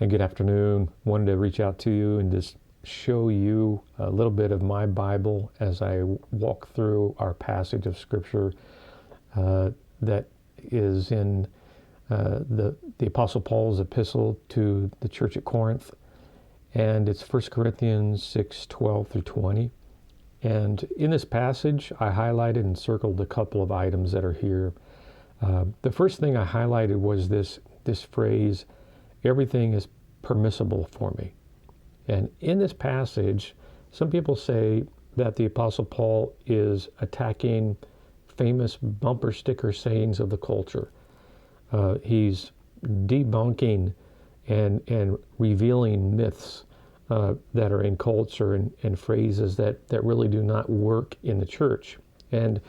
And good afternoon. Wanted to reach out to you and just show you a little bit of my Bible as I walk through our passage of Scripture that is in the Apostle Paul's epistle to the church at Corinth. And it's 1 Corinthians 6:12 through 20. And in this passage, I highlighted and circled a couple of items that are here. The first thing I highlighted was this phrase, everything is permissible for me. And in this passage, some people say that the Apostle Paul is attacking famous bumper sticker sayings of the culture. He's debunking and revealing myths that are in culture and phrases that really do not work in the church. And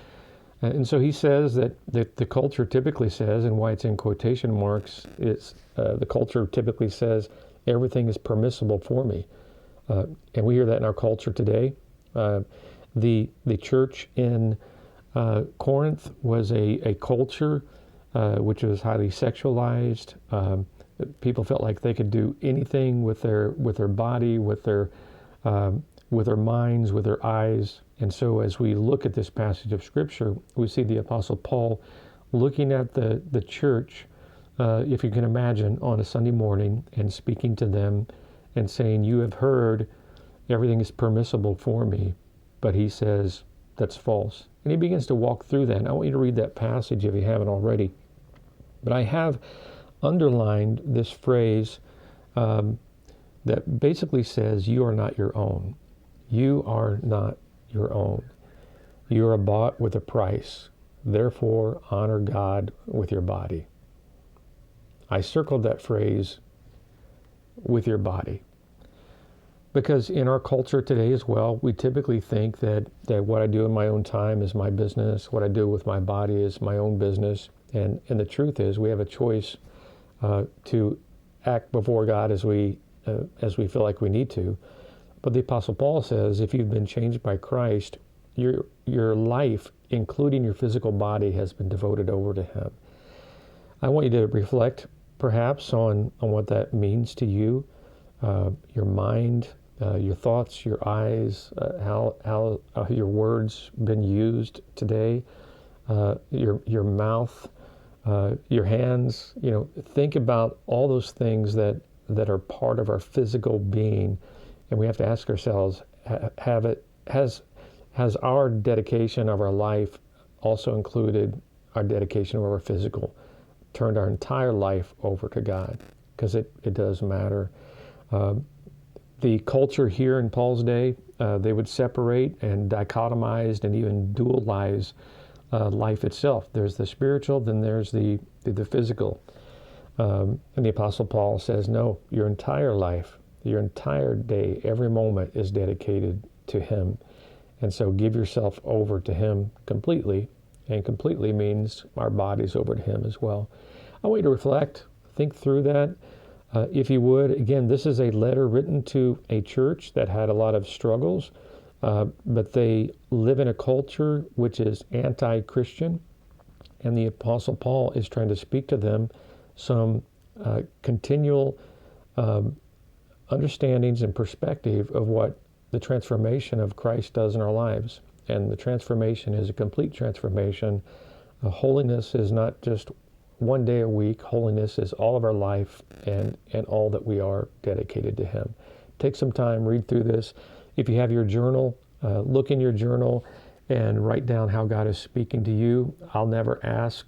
so he says that the culture typically says, and why it's in quotation marks, is the culture typically says, everything is permissible for me. And we hear that in our culture today. The church in Corinth was a culture which was highly sexualized. People felt like they could do anything with their body, with their minds, with their eyes. And so as we look at this passage of Scripture, we see the Apostle Paul looking at the church, if you can imagine, on a Sunday morning and speaking to them and saying, you have heard everything is permissible for me. But he says, that's false. And he begins to walk through that. And I want you to read that passage if you haven't already. But I have underlined this phrase that basically says, you are not your own. You are not your own. You are bought with a price. Therefore, honor God with your body. I circled that phrase, with your body. Because in our culture today as well, we typically think that what I do in my own time is my business. What I do with my body is my own business. And the truth is, we have a choice to act before God as we feel like we need to. But the Apostle Paul says, if you've been changed by Christ, your life, including your physical body, has been devoted over to Him. I want you to reflect, perhaps, on what that means to you, your mind, your thoughts, your eyes, how your words been used today, your mouth, your hands. Think about all those things that are part of our physical being. And we have to ask ourselves, has our dedication of our life also included our dedication of our physical, turned our entire life over to God? Because it does matter. The culture here in Paul's day, they would separate and dichotomize and even dualize life itself. There's the spiritual, then there's the physical. And the Apostle Paul says, no, your entire life, your entire day, every moment is dedicated to Him. And so give yourself over to Him completely. And completely means our bodies over to Him as well. I want you to reflect, think through that. If you would, again, this is a letter written to a church that had a lot of struggles, but they live in a culture which is anti-Christian. And the Apostle Paul is trying to speak to them some continual understandings and perspective of what the transformation of Christ does in our lives. And the transformation is a complete transformation. Holiness is not just one day a week. Holiness is all of our life and all that we are dedicated to Him. Take some time, read through this. If you have your journal, look in your journal and write down how God is speaking to you. I'll never ask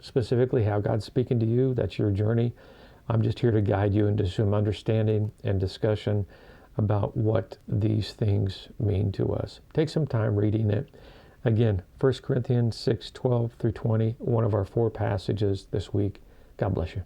specifically how God's speaking to you. That's your journey. I'm just here to guide you into some understanding and discussion about what these things mean to us. Take some time reading it. Again, 1 Corinthians 6:12 through 20, one of our 4 passages this week. God bless you.